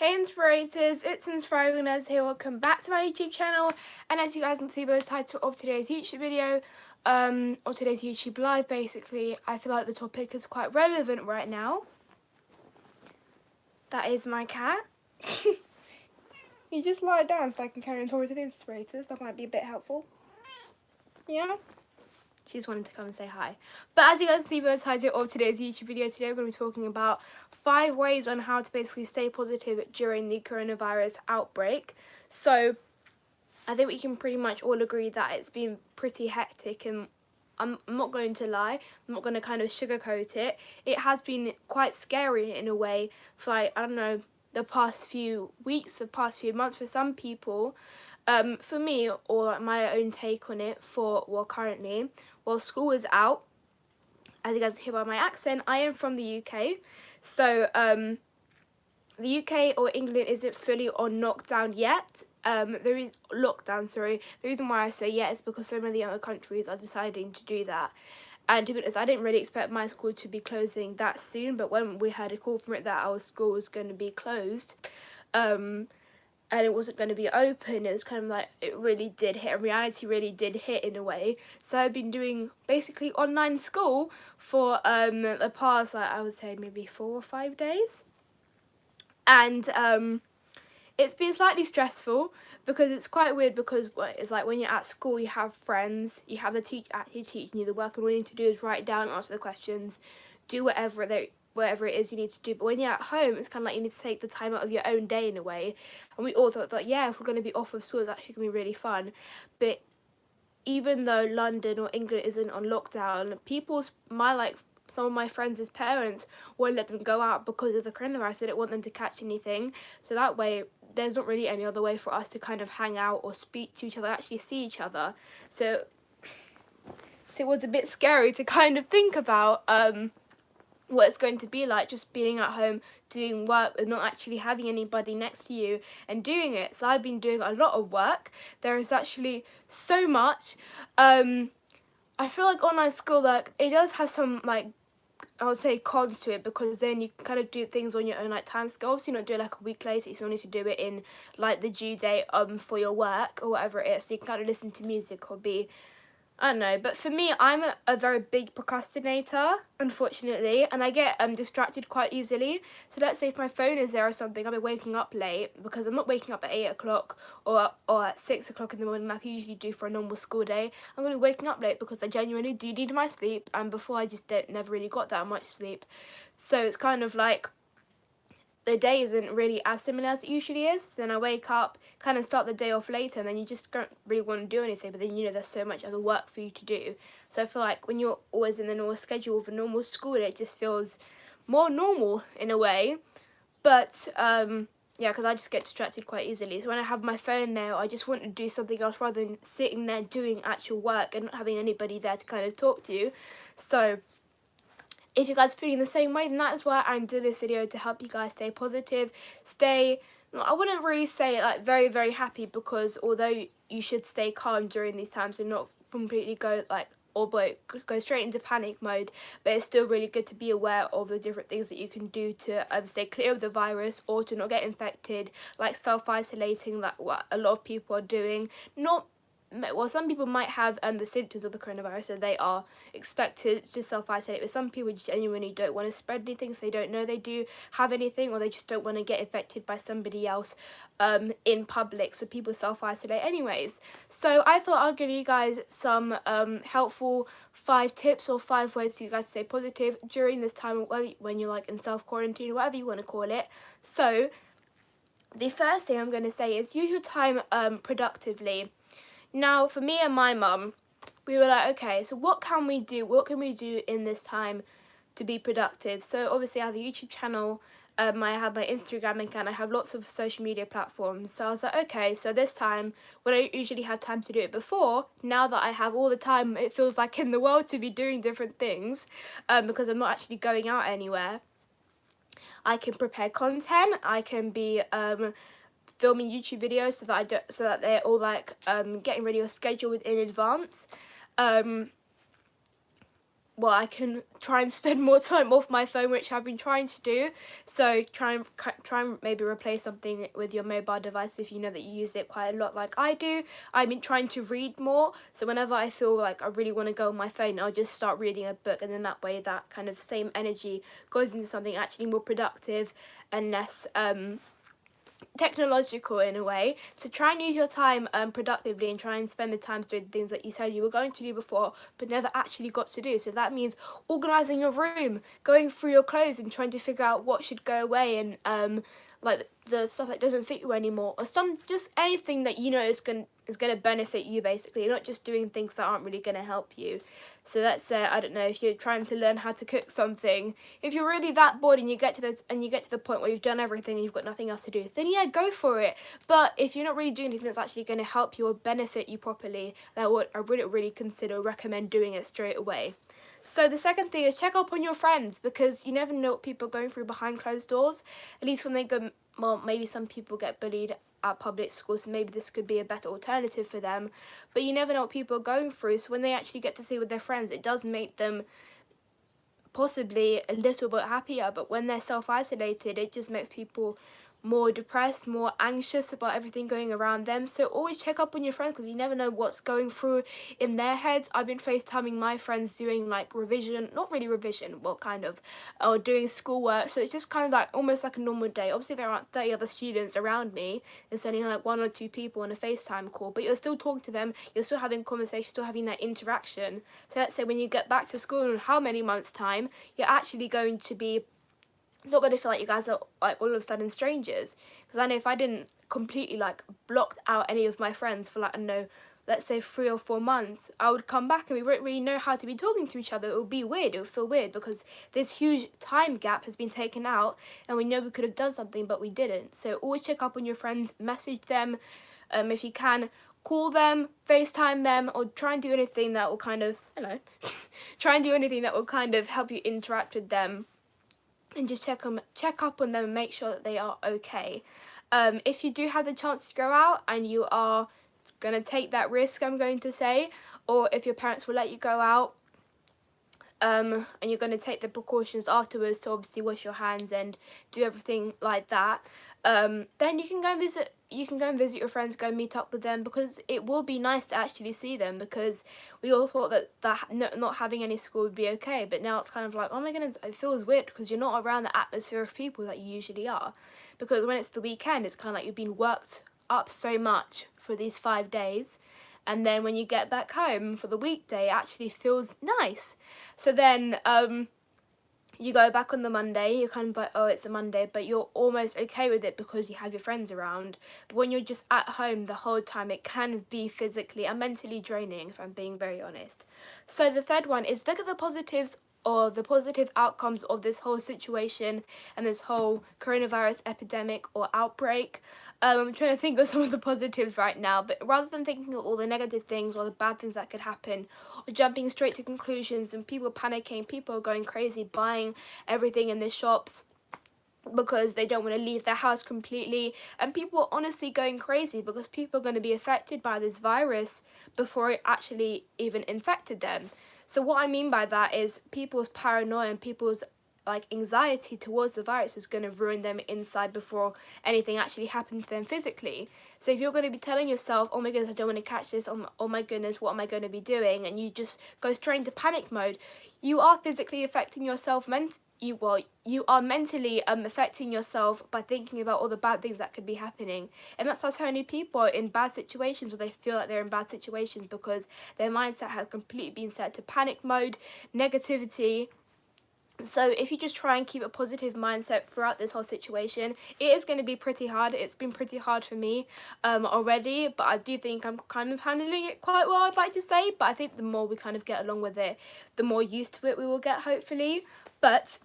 Hey Inspirators, it's Inspiringvanessa here. Welcome back to my YouTube channel. And as you guys can see by the title of today's YouTube video, or today's YouTube live basically, I feel like the topic is quite relevant right now. That is my cat. You just lie down so I can carry on talking to the Inspirators. That might be a bit helpful. Yeah? She just wanted to come and say hi. But as you guys see by the title of today's YouTube video, today we're going to be talking about 5 ways on how to basically stay positive during the coronavirus outbreak. So I think we can pretty much all agree that it's been pretty hectic, and I'm not going to lie, I'm not going to kind of sugarcoat it. It has been quite scary in a way for, like, I don't know, the past few weeks, the past few months for some people. For me, or my own take on it currently, while school is out, as you guys hear by my accent, I am from the UK. So the UK or England isn't fully on lockdown yet. There is lockdown, sorry. The reason why I say yet is because so many other countries are deciding to do that. And to be honest, I didn't really expect my school to be closing that soon, but when we had a call from it that our school was going to be closed, and it wasn't going to be open, it was kind of like, it really did hit, reality really did hit in a way. So I've been doing basically online school for the past, like, I would say maybe 4 or 5 days. And it's been slightly stressful because it's quite weird, because it's like when you're at school, you have friends, you have the teacher actually teaching you the work, and all you need to do is write down, answer the questions, do whatever it is you need to do. But when you're at home, it's kind of like you need to take the time out of your own day in a way. And we all thought that, yeah, if we're going to be off of school, it's actually going to be really fun. But even though London or England isn't on lockdown, some of my friends' parents won't let them go out because of the coronavirus. They don't want them to catch anything. So that way, there's not really any other way for us to kind of hang out or speak to each other, actually see each other. So it was a bit scary to kind of think about what it's going to be like just being at home doing work and not actually having anybody next to you and doing it. So I've been doing a lot of work. There is actually so much. I feel like online school, like, it does have some, like, I would say cons to it, because then you can kind of do things on your own, like, time scale. So you not do it like a week later, you still need to do it in like the due date for your work or whatever it is. So you can kind of listen to music or be, I don't know. But for me, I'm a very big procrastinator, unfortunately, and I get distracted quite easily. So let's say if my phone is there or something, I'll be waking up late, because I'm not waking up at 8 o'clock or at 6 o'clock in the morning like I usually do for a normal school day. I'm going to be waking up late because I genuinely do need my sleep, and before I just never really got that much sleep. So it's kind of like the day isn't really as similar as it usually is. Then I wake up, kind of start the day off later, and then you just don't really want to do anything, but then you know there's so much other work for you to do. So I feel like when you're always in the normal schedule of a normal school, it just feels more normal in a way. But yeah, because I just get distracted quite easily. So when I have my phone there, I just want to do something else rather than sitting there doing actual work and not having anybody there to kind of talk to. So if you guys are feeling the same way, then that's why I'm doing this video, to help you guys stay positive, I wouldn't really say like very, very happy, because although you should stay calm during these times and not completely go straight into panic mode, but it's still really good to be aware of the different things that you can do to stay clear of the virus or to not get infected, like self-isolating, like what a lot of people are doing. Some people might have the symptoms of the coronavirus, so they are expected to self-isolate, but some people genuinely don't want to spread anything if they don't know they do have anything, or they just don't want to get infected by somebody else in public, so people self-isolate anyways. So I thought I'll give you guys some helpful 5 tips or 5 ways for you guys to stay positive during this time when you're like in self-quarantine, whatever you want to call it. So the first thing I'm going to say is use your time productively. Now, for me and my mum, we were like, okay, so what can we do? What can we do in this time to be productive? So obviously I have a YouTube channel, I have my Instagram account, I have lots of social media platforms. So I was like, okay, so this time, when I usually have time to do it before, now that I have all the time it feels like in the world to be doing different things, because I'm not actually going out anywhere, I can prepare content, I can be filming YouTube videos so that they're all like getting ready or scheduled in advance. well, I can try and spend more time off my phone, which I've been trying to do. So try and maybe replace something with your mobile device if you know that you use it quite a lot, like I do. I've been trying to read more, so whenever I feel like I really want to go on my phone, I'll just start reading a book, and then that way that kind of same energy goes into something actually more productive and less technological in a way. To try and use your time productively, and try and spend the time doing things that you said you were going to do before but never actually got to do. So that means organising your room, going through your clothes and trying to figure out what should go away, and like the stuff that doesn't fit you anymore, or just anything that you know is going to benefit you, basically, not just doing things that aren't really going to help you. So let's say, I don't know, if you're trying to learn how to cook something, if you're really that bored and you get to the point where you've done everything and you've got nothing else to do, then yeah, go for it. But if you're not really doing anything that's actually going to help you or benefit you properly, then I wouldn't really consider or recommend doing it straight away. So the second thing is check up on your friends, because you never know what people are going through behind closed doors. At least when they go, well, maybe some people get bullied at public schools, so maybe this could be a better alternative for them. But you never know what people are going through, so when they actually get to see with their friends, it does make them possibly a little bit happier. But when they're self-isolated, it just makes people more depressed, more anxious about everything going around them. So always check up on your friends, because you never know what's going through in their heads. I've been FaceTiming my friends doing like revision, not really revision, well kind of, or doing schoolwork. So it's just kind of like almost like a normal day. Obviously there aren't 30 other students around me, it's only like 1 or 2 people on a FaceTime call, but you're still talking to them, you're still having conversation, still having that interaction. So let's say when you get back to school in how many months time, you're actually going to be, it's not going to feel like you guys are like all of a sudden strangers. Because I know if I didn't completely like blocked out any of my friends for like, I don't know, let's say 3 or 4 months, I would come back and we wouldn't really know how to be talking to each other. It would be weird, it would feel weird, because this huge time gap has been taken out and we know we could have done something but we didn't. So always check up on your friends, message them, if you can, call them, FaceTime them, or try and do anything that will kind of, I don't know, try and do anything that will kind of help you interact with them. And just check up on them and make sure that they are okay. If you do have the chance to go out and you are going to take that risk, I'm going to say, or if your parents will let you go out, and you're going to take the precautions afterwards to obviously wash your hands and do everything like that, then you can go and visit your friends, go meet up with them, because it will be nice to actually see them. Because we all thought that not having any school would be okay, but now it's kind of like, oh my goodness, it feels weird because you're not around the atmosphere of people that you usually are. Because when it's the weekend, it's kind of like you've been worked up so much for these 5 days, and then when you get back home for the weekday, it actually feels nice. So then you go back on the Monday, you're kind of like, oh, it's a Monday, but you're almost okay with it because you have your friends around. But when you're just at home the whole time, it can be physically and mentally draining, if I'm being very honest. So the third one is look at the positives, or the positive outcomes of this whole situation and this whole coronavirus epidemic or outbreak. I'm trying to think of some of the positives right now, but rather than thinking of all the negative things or the bad things that could happen, or jumping straight to conclusions and people panicking, people are going crazy, buying everything in the shops because they don't want to leave their house completely, and people are honestly going crazy because people are going to be affected by this virus before it actually even infected them. So what I mean by that is people's paranoia and people's like anxiety towards the virus is going to ruin them inside before anything actually happened to them physically. So if you're going to be telling yourself, oh my goodness, I don't want to catch this, oh my goodness, what am I going to be doing, and you just go straight into panic mode, you are physically affecting yourself you are mentally affecting yourself by thinking about all the bad things that could be happening. And that's why so many people are in bad situations, or they feel like they're in bad situations, because their mindset has completely been set to panic mode, negativity. So if you just try and keep a positive mindset throughout this whole situation, it is going to be pretty hard. It's been pretty hard for me already, but I do think I'm kind of handling it quite well, I'd like to say. But I think the more we kind of get along with it, the more used to it we will get, hopefully. But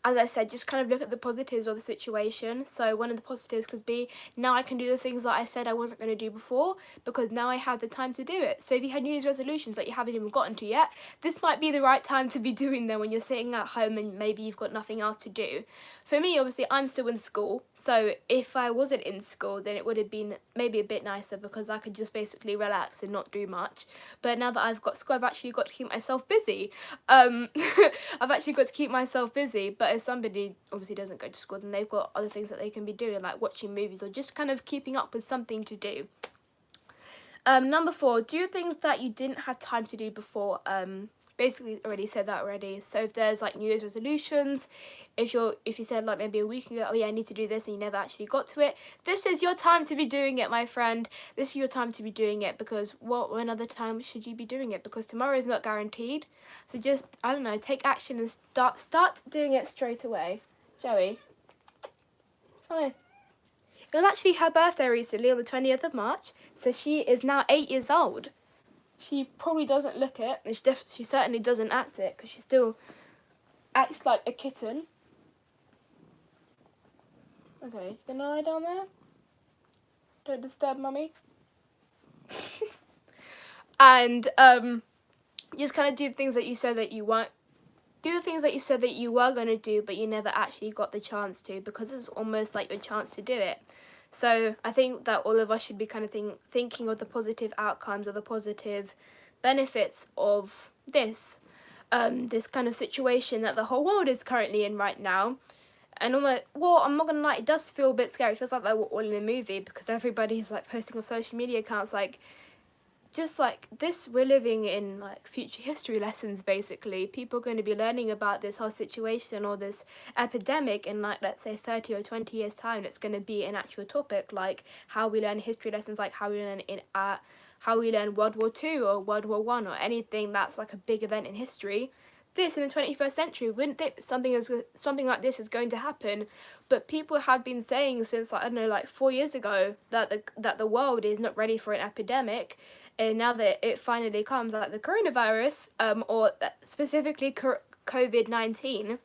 as I said, just kind of look at the positives of the situation. So one of the positives could be, now I can do the things that I said I wasn't going to do before, because now I have the time to do it. So if you had New Year's resolutions that you haven't even gotten to yet, this might be the right time to be doing them when you're sitting at home and maybe you've got nothing else to do. For me, obviously, I'm still in school, so if I wasn't in school, then it would have been maybe a bit nicer, because I could just basically relax and not do much. But now that I've got school, I've actually got to keep myself busy. I've actually got to keep myself busy. But if somebody obviously doesn't go to school, then they've got other things that they can be doing, like watching movies or just kind of keeping up with something to do. Number 4, do things that you didn't have time to do before. Basically already said that already. So if there's like New Year's resolutions, if you said like maybe a week ago, oh yeah, I need to do this, and you never actually got to it, this is your time to be doing it, my friend. This is your time to be doing it, because when other time should you be doing it? Because tomorrow is not guaranteed. So just, I don't know, take action and start doing it straight away. Joey, hi. It was actually her birthday recently on the 20th of March, so she is now 8 years old. She probably doesn't look it, and she certainly doesn't act it, because she still acts like a kitten. Okay, you gonna lie down there? Don't disturb mummy. And just kind of do things that you said that you weren't. Do the things that you said that you were going to do, but you never actually got the chance to, because it's almost like your chance to do it. So I think that all of us should be kind of thinking of the positive outcomes or the positive benefits of this kind of situation that the whole world is currently in right now. And I'm not gonna lie, it does feel a bit scary. It feels like we're all in a movie, because everybody's like posting on social media accounts like, just like this, we're living in like future history lessons. Basically, people are going to be learning about this whole situation or this epidemic in like, let's say 30 or 20 years time. It's going to be an actual topic, like how we learn history lessons, like how we learn World War II or World War I, or anything that's like a big event in history. This in the 21st century, wouldn't think something like this is going to happen. But people have been saying since, like, I don't know, like 4 years ago, that the world is not ready for an epidemic. And now that it finally comes, like the coronavirus, or specifically COVID-19,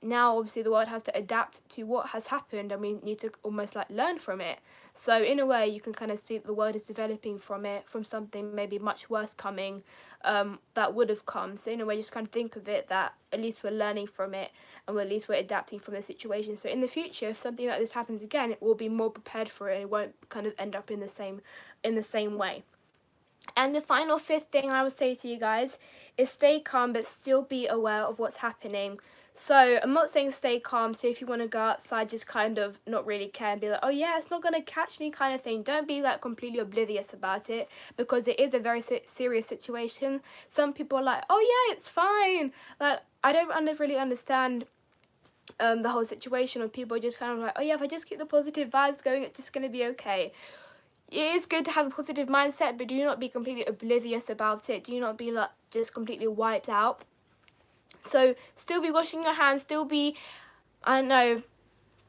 now obviously the world has to adapt to what has happened, and we need to almost like learn from it. So in a way, you can kind of see that the world is developing from something maybe much worse coming, that would have come. So in a way, just kind of think of it that at least we're learning from it, and at least we're adapting from the situation. So in the future, if something like this happens again, it will be more prepared for it, and it won't kind of end up in the same way. And the final 5th thing I would say to you guys is stay calm, but still be aware of what's happening. So I'm not saying stay calm, so if you want to go outside, just kind of not really care and be like, oh yeah, it's not going to catch me kind of thing. Don't be like completely oblivious about it, because it is a very serious situation. Some people are like, oh yeah, it's fine. Like, I don't really understand the whole situation, or people are just kind of like, oh yeah, if I just keep the positive vibes going, it's just going to be okay. It is good to have a positive mindset, but do not be completely oblivious about it. Do not be like just completely wiped out. So still be washing your hands, still be, I don't know,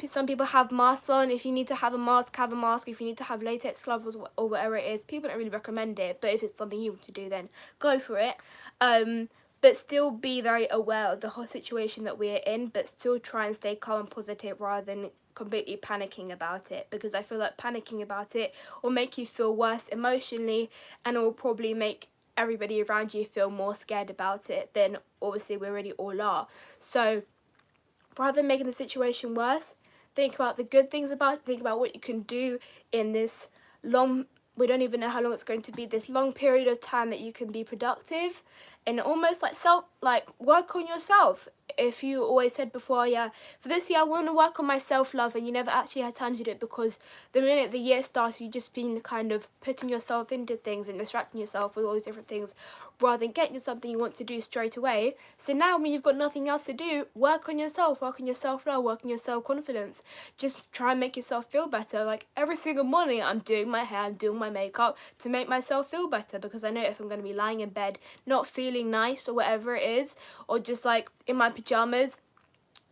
some people have masks on. If you need to have a mask, have a mask. If you need to have latex gloves or whatever it is, people don't really recommend it, but if it's something you want to do, then go for it. But still be very aware of the whole situation that we're in, but still try and stay calm and positive rather than completely panicking about it, because I feel like panicking about it will make you feel worse emotionally, and it will probably make everybody around you feel more scared about it than obviously we already all are. So rather than making the situation worse, think about the good things about it, think about what you can do in this long, we don't even know how long it's going to be, this long period of time that you can be productive, and almost like work on yourself. If you always said before, yeah, for this year I want to work on my self-love, and you never actually had time to do it because the minute the year starts, you've just been kind of putting yourself into things and distracting yourself with all these different things rather than getting to something you want to do straight away. So now when you've got nothing else to do, work on yourself, work on your self-love, work on your self-confidence. Just try and make yourself feel better. Like every single morning I'm doing my hair, I'm doing my makeup to make myself feel better, because I know if I'm going to be lying in bed not feeling nice or whatever it is, or just like in my pajamas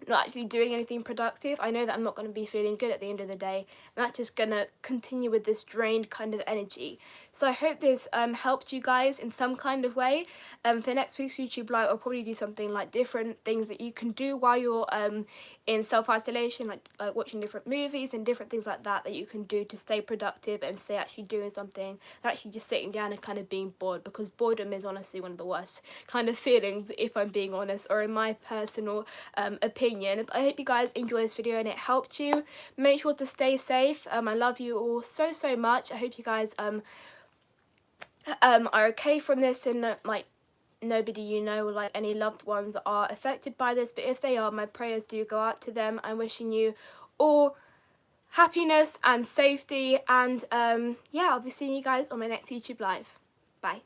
not actually doing anything productive, I know that I'm not going to be feeling good at the end of the day, and that's just going to continue with this drained kind of energy. So I hope this helped you guys in some kind of way. For next week's YouTube live, I'll probably do something like different things that you can do while you're in self-isolation, like watching different movies and different things like that you can do to stay productive and stay actually doing something, not actually just sitting down and kind of being bored, because boredom is honestly one of the worst kind of feelings, if I'm being honest, or in my personal opinion. But I hope you guys enjoyed this video and it helped you. Make sure to stay safe. I love you all so much. I hope you guys are okay from this, and like nobody you know or like any loved ones are affected by this, but if they are, my prayers do go out to them. I'm wishing you all happiness and safety, and yeah, I'll be seeing you guys on my next YouTube live. Bye.